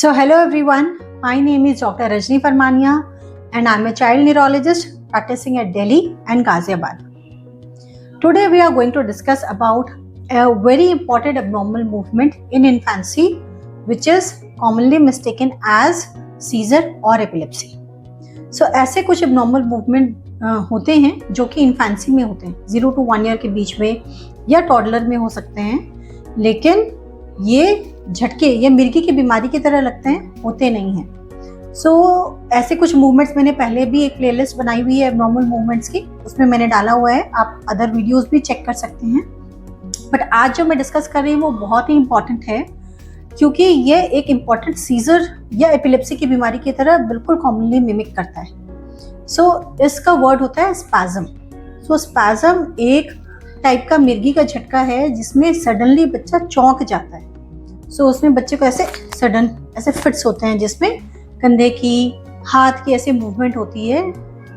So, hello everyone. My name is Dr. Rajni Farmania and I'm a child neurologist practicing at Delhi and Ghaziabad. Today we are going to discuss about a very important abnormal movement in infancy which is commonly mistaken as seizure or epilepsy. So, ऐसे कुछ abnormal movement होते हैं जो कि infancy में होते हैं, 0 to 1 year के बीच में या टॉडलर में हो सकते हैं, लेकिन ये झटके या मिर्गी की बीमारी की तरह लगते हैं, होते नहीं हैं। ऐसे कुछ मूवमेंट्स मैंने पहले भी एक प्लेलिस्ट बनाई हुई है एबनॉर्मल मूवमेंट्स की, उसमें मैंने डाला हुआ है, आप अदर वीडियोस भी चेक कर सकते हैं। बट आज जो मैं डिस्कस कर रही हूँ वो बहुत ही इंपॉर्टेंट है क्योंकि ये एक इम्पॉर्टेंट सीजर या एपिलेप्सी की बीमारी की तरह बिल्कुल कॉमनली मिमिक करता है। इसका वर्ड होता है स्पैज़म। स्पैज़म एक टाइप का मिर्गी का झटका है जिसमें सडनली बच्चा चौंक जाता है। उसमें बच्चे को ऐसे सडन ऐसे फिट्स होते हैं जिसमें कंधे की, हाथ की ऐसे मूवमेंट होती है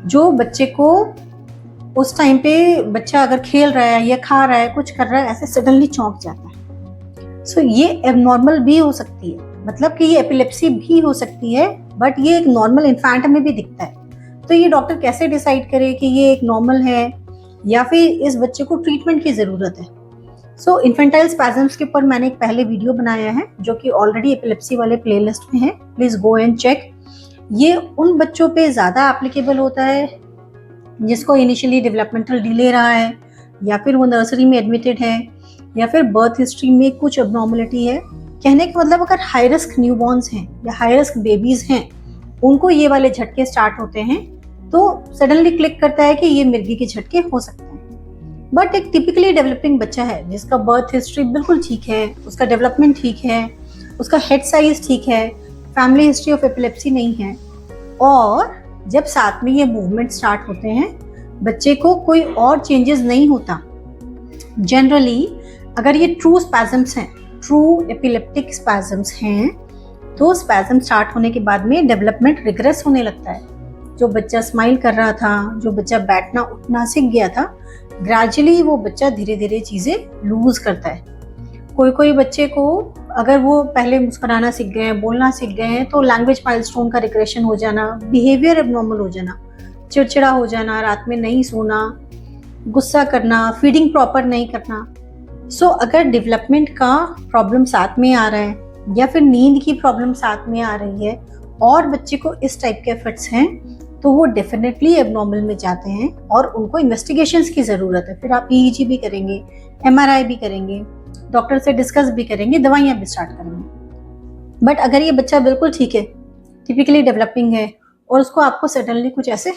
जो बच्चे को उस टाइम पे बच्चा अगर खेल रहा है या खा रहा है, कुछ कर रहा है, ऐसे सडनली चौंक जाता है। ये एबनॉर्मल भी हो सकती है, मतलब कि ये एपिलेप्सी भी हो सकती है, बट ये एक नॉर्मल इन्फेंट में भी दिखता है। तो ये डॉक्टर कैसे डिसाइड करे कि ये एक नॉर्मल है या फिर इस बच्चे को ट्रीटमेंट की ज़रूरत है। इन्फेंटाइल स्पैज़म्स के ऊपर मैंने एक पहले वीडियो बनाया है जो कि ऑलरेडी एपिलेप्सी वाले प्लेलिस्ट में है, प्लीज़ गो एंड चेक। ये उन बच्चों पे ज़्यादा एप्लीकेबल होता है जिसको इनिशियली डेवलपमेंटल डिले रहा है या फिर वो नर्सरी में एडमिटेड है या फिर बर्थ हिस्ट्री में कुछ एबनॉर्मलिटी है। कहने का मतलब अगर हाई रिस्क न्यूबॉर्न्स हैं या हाई रिस्क बेबीज़ हैं, उनको ये वाले झटके स्टार्ट होते हैं तो सडनली क्लिक करता है कि ये मिर्गी के झटके हो सकते हैं। बट एक टिपिकली डेवलपिंग बच्चा है जिसका बर्थ हिस्ट्री बिल्कुल ठीक है, उसका डेवलपमेंट ठीक है, उसका हेड साइज ठीक है, फैमिली हिस्ट्री ऑफ एपिलेप्सी नहीं है, और जब साथ में ये मूवमेंट स्टार्ट होते हैं, बच्चे को कोई और चेंजेस नहीं होता। जनरली अगर ये ट्रू स्पैज़म्स हैं, ट्रू एपिलेप्टिक स्पैज़म्स हैं, तो स्पैज़म स्टार्ट होने के बाद में डेवलपमेंट रिग्रेस होने लगता है। जो बच्चा स्माइल कर रहा था, जो बच्चा बैठना उठना सीख गया था, ग्रेजुअली वो बच्चा धीरे धीरे चीज़ें लूज करता है। कोई बच्चे को अगर वो पहले मुस्कुराना सीख गए हैं, बोलना सीख गए हैं, तो लैंग्वेज माइलस्टोन का रिग्रेशन हो जाना, बिहेवियर एबनॉर्मल हो जाना, चिड़चिड़ा हो जाना, रात में नहीं सोना, गुस्सा करना, फीडिंग प्रॉपर नहीं करना। अगर डेवलपमेंट का प्रॉब्लम साथ में आ रहा है या फिर नींद की प्रॉब्लम साथ में आ रही है और बच्चे को इस टाइप के फिट्स हैं, तो वो डेफिनेटली एबनॉर्मल में जाते हैं और उनको इन्वेस्टिगेशंस की ज़रूरत है। फिर आप EEG भी करेंगे, MRI भी करेंगे, डॉक्टर से डिस्कस भी करेंगे, दवाइयाँ भी स्टार्ट करेंगे। बट अगर ये बच्चा बिल्कुल ठीक है, टिपिकली डेवलपिंग है, और उसको आपको सडनली कुछ ऐसे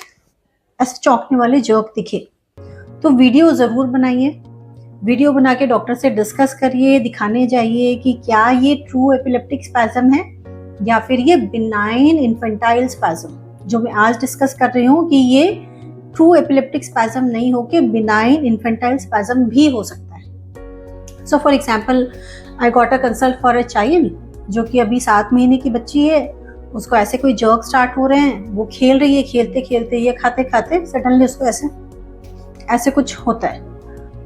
चौंकने वाले जर्क दिखे, तो वीडियो ज़रूर बनाइए। वीडियो बना के डॉक्टर से डिस्कस करिए, दिखाने जाइए कि क्या ये ट्रू एपिलेप्टिक स्पैज़म है या फिर ये बिनाइन इन्फेंटाइल स्पैज़म, जो मैं आज डिस्कस कर रही हूँ कि ये ट्रू एपिलेप्टिक स्पैज़म नहीं हो के बिनाइन इन्फेंटाइल स्पैज़म भी हो सकता है। For example, I got a consult for a child जो कि अभी 7 महीने की बच्ची है, उसको ऐसे कोई जर्क स्टार्ट हो रहे हैं, वो खेल रही है, खेलते खेलते या खाते खाते सडनली उसको ऐसे कुछ होता है,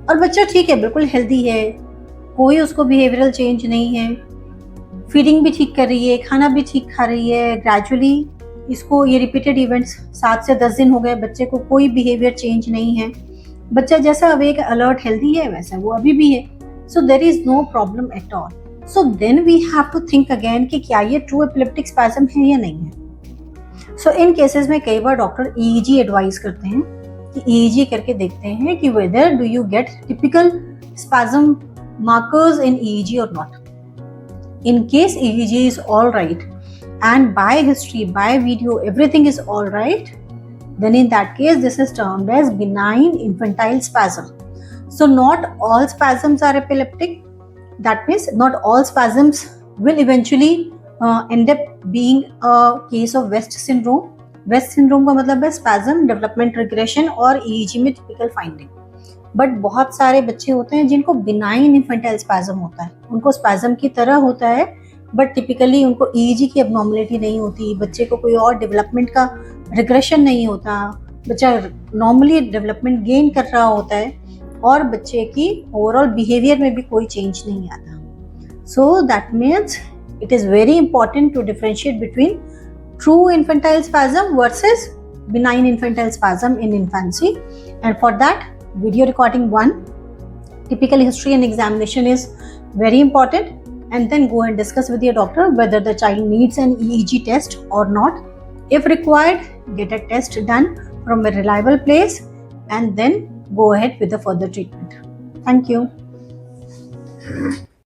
और बच्चा ठीक है, बिल्कुल हेल्दी है, कोई उसको बिहेवियरल चेंज नहीं है, फीडिंग भी ठीक कर रही है, खाना भी ठीक खा रही है। ग्रेजुअली इसको ये रिपीटेड इवेंट्स 7 से 10 दिन हो गए, बच्चे को कोई बिहेवियर चेंज नहीं है, बच्चा जैसा अवेक, अलर्ट, हेल्दी है वैसा वो अभी भी है। There is no problem at all. Then we have to think again कि क्या ये ट्रू एपिलेप्टिक स्पैज़म है या नहीं है। इन केसेस में कई बार डॉक्टर EEG एडवाइस करते हैं कि EEG करके देखते हैं कि whether do you get typical spasm markers in EEG और not. In case EEG is all right and by history, by video, everything is all right, then in that case this is termed as benign infantile spasm. Not all spasms are epileptic. That means not all spasms will eventually end up being a case of West syndrome. West syndrome का मतलब है spasm, development regression और EEG में typical finding. But बहुत सारे बच्चे होते हैं जिनको बिनाइन इन्फेंटाइल स्पैज़म होता है, उनको स्पैज़म की तरह होता है, बट टिपिकली उनको EEG की एबनॉर्मलिटी नहीं होती, बच्चे को कोई और डेवलपमेंट का रिग्रेशन नहीं होता, बच्चा नॉर्मली डेवलपमेंट गेन कर रहा होता है और बच्चे की ओवरऑल बिहेवियर में भी कोई चेंज नहीं आता। That means it is very important to differentiate between true infantile spasm versus benign infantile spasm in infancy. And for that, video recording 1, typical history and examination is very important, and then go and discuss with your doctor whether the child needs an EEG test or not. If required, get a test done from a reliable place and then go ahead with the further treatment. Thank you.